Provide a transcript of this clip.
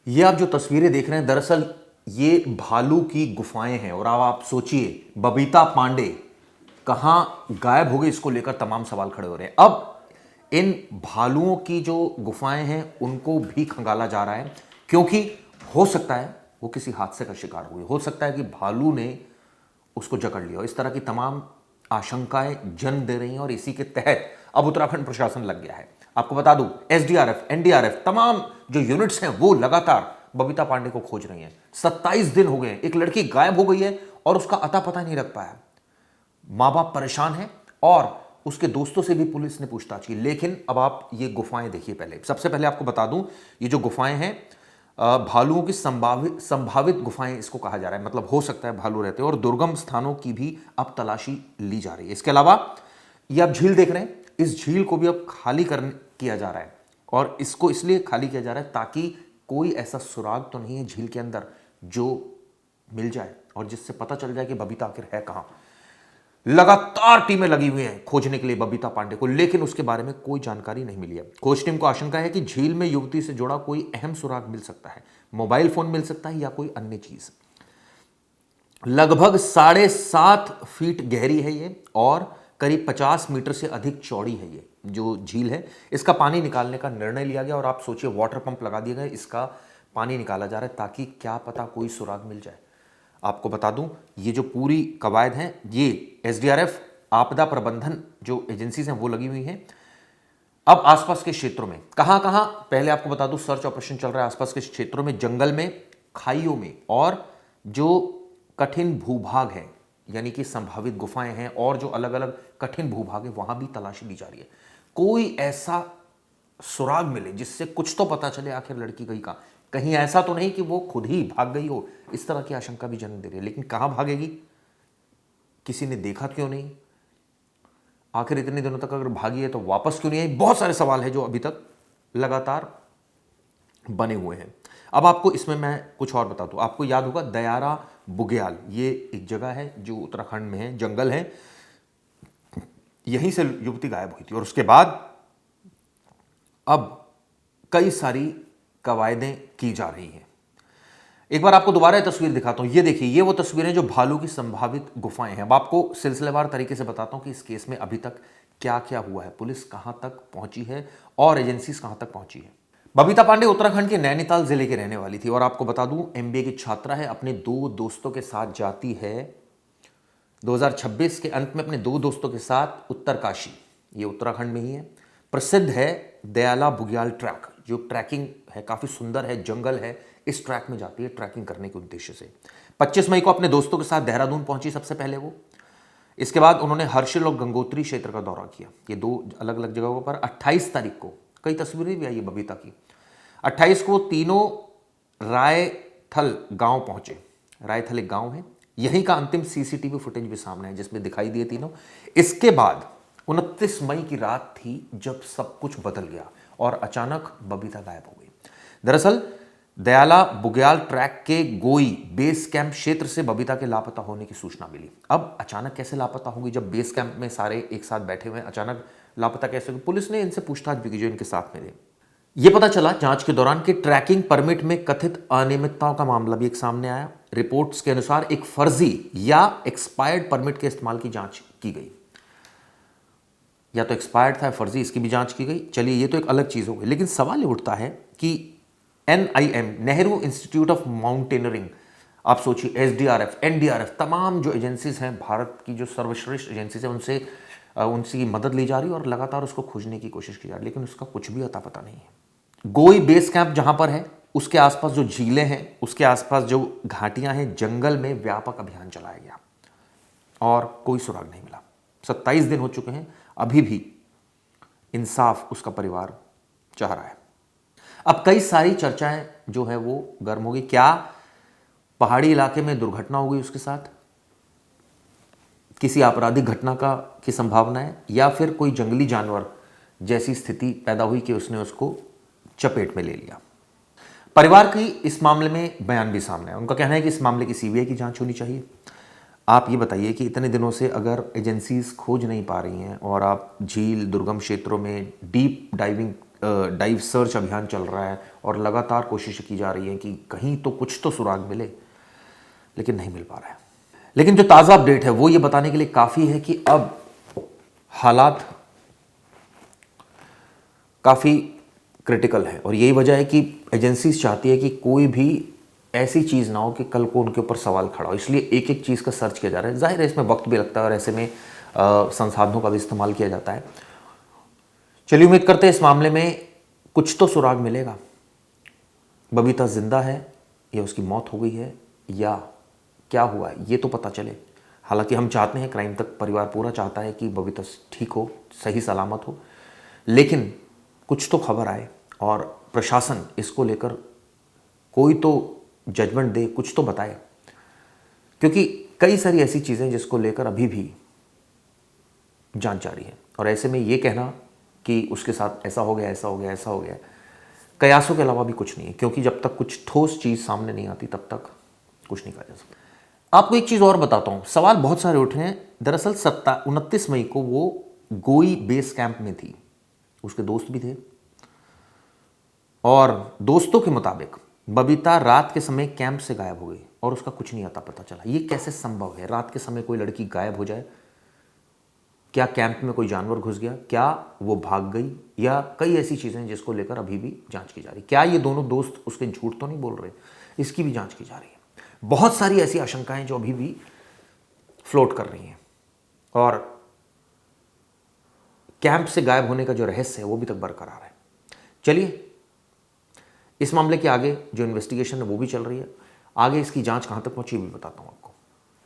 ये आप जो तस्वीरें देख रहे हैं, दरअसल ये भालू की गुफाएं हैं। और अब आप सोचिए, बबीता पांडे कहां गायब हो गई, इसको लेकर तमाम सवाल खड़े हो रहे हैं। अब इन भालुओं की जो गुफाएं हैं उनको भी खंगाला जा रहा है, क्योंकि हो सकता है वो किसी हादसे का शिकार हुई, हो सकता है कि भालू ने उसको जकड़ लिया। इस तरह की तमाम आशंकाएं जन्म दे रही हैं और इसी के तहत अब उत्तराखंड प्रशासन लग गया है। आपको बता दूं, एसडीआरएफ, एनडीआरएफ, तमाम जो यूनिट्स हैं वो लगातार बबीता पांडे को खोज रही हैं। 27 दिन हो गए, एक लड़की गायब हो गई है और उसका अता पता नहीं लग पाया। मां बाप परेशान हैं और उसके दोस्तों से भी पुलिस ने पूछताछ की। लेकिन अब आप ये गुफाएं देखिए। पहले सबसे पहले आपको बता दूं, ये जो गुफाएं हैं भालुओं की संभावित गुफाएं इसको कहा जा रहा है। मतलब हो सकता है भालू रहते हैं, और दुर्गम स्थानों की भी अब तलाशी ली जा रही है। इसके अलावा ये आप झील देख रहे हैं, इस झील को भी अब खाली किया जा रहा है। और इसको इसलिए खाली किया जा रहा है ताकि कोई ऐसा सुराग तो नहीं है झील के अंदर जो मिल जाए और जिससे पता चल जाए कि बबीता आखिर है कहां। लगातार टीमें लगी हुई हैं खोजने के लिए बबीता पांडे को, लेकिन उसके बारे में कोई जानकारी नहीं मिली है। खोज टीम को आशंका है कि झील में युवती से जुड़ा कोई अहम सुराग मिल सकता है, मोबाइल फोन मिल सकता है या कोई अन्य चीज। लगभग 7.5 फीट गहरी है ये और करीब 50 मीटर से अधिक चौड़ी है। ये जो झील है इसका पानी निकालने का निर्णय लिया गया और आप सोचिए, वाटर पंप लगा दिए गए, इसका पानी निकाला जा रहा है ताकि क्या पता कोई सुराग मिल जाए। आपको बता दूं, ये जो पूरी कवायद है, ये एसडीआरएफ, आपदा प्रबंधन जो एजेंसीज हैं वो लगी हुई हैं। अब आसपास के क्षेत्रों में कहां कहां, पहले आपको बता दूं, सर्च ऑपरेशन चल रहा है आसपास के क्षेत्रों में, जंगल में, खाइयों में, और जो कठिन भूभाग है यानी कि संभावित गुफाएं हैं और जो अलग अलग कठिन भूभाग है वहां भी तलाशी ली जा रही है। कोई ऐसा सुराग मिले जिससे कुछ तो पता चले आखिर लड़की गई कहां। कहीं ऐसा तो नहीं कि वो खुद ही भाग गई हो, इस तरह की आशंका भी जन्म दे रही है। लेकिन कहां भागेगी, किसी ने देखा क्यों नहीं, आखिर इतने दिनों तक अगर भागी है तो वापस क्यों नहीं आई। बहुत सारे सवाल हैं जो अभी तक लगातार बने हुए हैं। अब आपको इसमें मैं कुछ और बता दूं, आपको याद होगा दयारा बुग्याल, ये एक जगह है जो उत्तराखंड में है, जंगल है, यहीं से युवती गायब हुई थी। और उसके बाद अब कई सारी कवायदें की जा रही हैं। एक बार आपको दोबारा तस्वीर दिखाता हूं, ये देखिए, ये वो तस्वीरें जो भालू की संभावित गुफाएं हैं। अब आपको सिलसिलेवार तरीके से बताता हूं कि इस केस में अभी तक क्या क्या हुआ है, पुलिस कहां तक पहुंची है और एजेंसीज कहां तक पहुंची है। बबीता पांडे उत्तराखंड के नैनीताल जिले की रहने वाली थी और आपको बता दूं, एमबीए की छात्रा है। अपने 2 दोस्तों के साथ जाती है 2026 के अंत में अपने 2 दोस्तों के साथ उत्तरकाशी, ये उत्तराखंड में ही है। प्रसिद्ध है दयाला बुग्याल ट्रैक, जो ट्रैकिंग है काफ़ी सुंदर है, जंगल है। इस ट्रैक में जाती है ट्रैकिंग करने के उद्देश्य से। 25 मई को अपने दोस्तों के साथ देहरादून पहुंची सबसे पहले वो। इसके बाद उन्होंने हर्षिल और गंगोत्री क्षेत्र का दौरा किया, ये 2 अलग अलग जगहों पर। 28 तारीख को कई तस्वीरें भी आई है बबीता की। 28 को तीनों रायथल गांव पहुंचे। रायथल एक गांव है, यहीं का अंतिम सीसीटीवी फुटेज भी सामने है जिसमें दिखाई दिए तीनों। इसके बाद 29 मई की रात थी जब सब कुछ बदल गया और अचानक बबीता गायब हो गई। दरअसल दयाला बुग्याल ट्रैक के गोई बेस कैंप क्षेत्र से बबीता के लापता होने की सूचना मिली। अब अचानक कैसे लापता होगी, जब बेस कैंप में सारे एक साथ बैठे हुए हैं, अचानक लापता कैसे होगी। पुलिस ने इनसे पूछताछ भी की जो इनके साथ में थे। यह पता चला जांच के दौरान कि ट्रैकिंग परमिट में कथित अनियमितताओं का मामला भी एक सामने आया। रिपोर्ट्स के अनुसार एक फर्जी या एक्सपायर्ड परमिट के इस्तेमाल की जांच की गई, या तो एक्सपायर्ड था, फर्जी, इसकी भी जांच की गई। चलिए, ये तो एक अलग चीज हो गई, लेकिन सवाल ये उठता है कि NIM, Nehru institute of mountaineering, आप सोचिए, SDRF, NDRF, तमाम जो एजेंसीज हैं, भारत की जो सर्वश्रेष्ठ एजेंसीज हैं, उनकी मदद ली जा रही है और लगातार उसको खोजने की कोशिश की जा रही है, लेकिन उसका कुछ भी अता पता नहीं है। गोई बेस कैंप जहां पर है, उसके आसपास जो झीलें हैं, उसके आसपास जो घाटियां हैं, जंगल में व्यापक अभियान चलाया गया और कोई सुराग नहीं मिला। 27 दिन हो चुके हैं, अभी भी इंसाफ उसका परिवार चाह रहा है। अब कई सारी चर्चाएं जो है वो गर्म हो गई। क्या पहाड़ी इलाके में दुर्घटना हो गई उसके साथ, किसी आपराधिक घटना की संभावना है, या फिर कोई जंगली जानवर जैसी स्थिति पैदा हुई कि उसने उसको चपेट में ले लिया। परिवार की इस मामले में बयान भी सामने है। उनका कहना है कि इस मामले की CBI की जांच होनी चाहिए। आप ये बताइए कि इतने दिनों से अगर एजेंसीज खोज नहीं पा रही हैं और आप झील, दुर्गम क्षेत्रों में डीप डाइविंग डाइव सर्च अभियान चल रहा है और लगातार कोशिशें की जा रही हैं कि कहीं तो कुछ तो सुराग मिले, लेकिन नहीं मिल पा रहा है। लेकिन जो ताज़ा अपडेट है वो ये बताने के लिए काफ़ी है कि अब हालात काफ़ी क्रिटिकल है और यही वजह है कि एजेंसीज चाहती है कि कोई भी ऐसी चीज़ ना हो कि कल को उनके ऊपर सवाल खड़ा हो, इसलिए एक एक चीज़ का सर्च किया जा रहा है। जाहिर है इसमें वक्त भी लगता है और ऐसे में संसाधनों का भी इस्तेमाल किया जाता है। चलिए उम्मीद करते हैं इस मामले में कुछ तो सुराग मिलेगा। बबीता जिंदा है या उसकी मौत हो गई है या क्या हुआ है ये तो पता चले। हालांकि हम चाहते हैं, क्राइम तक परिवार पूरा चाहता है कि बबीता ठीक हो, सही सलामत हो, लेकिन कुछ तो खबर आए और प्रशासन इसको लेकर कोई तो जजमेंट दे, कुछ तो बताए, क्योंकि कई सारी ऐसी चीज़ें जिसको लेकर अभी भी जांच जारी है। और ऐसे में ये कहना कि उसके साथ ऐसा हो गया, ऐसा हो गया, ऐसा हो गया, कयासों के अलावा भी कुछ नहीं है, क्योंकि जब तक कुछ ठोस चीज़ सामने नहीं आती तब तक कुछ नहीं कहा जा सकता। आपको एक चीज़ और बताता हूँ, सवाल बहुत सारे उठे हैं। दरअसल 29 मई को वो गोई बेस कैंप में थी, उसके दोस्त भी थे और दोस्तों के मुताबिक बबीता रात के समय कैंप से गायब हो गई और उसका कुछ नहीं आता पता चला। ये कैसे संभव है, रात के समय कोई लड़की गायब हो जाए? क्या कैंप में कोई जानवर घुस गया, क्या वो भाग गई, या कई ऐसी चीज़ें जिसको लेकर अभी भी जांच की जा रही। क्या ये दोनों दोस्त उसके झूठ तो नहीं बोल रहे, इसकी भी जांच की जा रही है। बहुत सारी ऐसी आशंकाएं जो अभी भी फ्लोट कर रही हैं और कैंप से गायब होने का जो रहस्य है वो भी तक बरकरार है। चलिए, इस मामले के आगे जो इन्वेस्टिगेशन है वो भी चल रही है, आगे इसकी जांच कहां तक पहुंची भी बताता हूं आपको।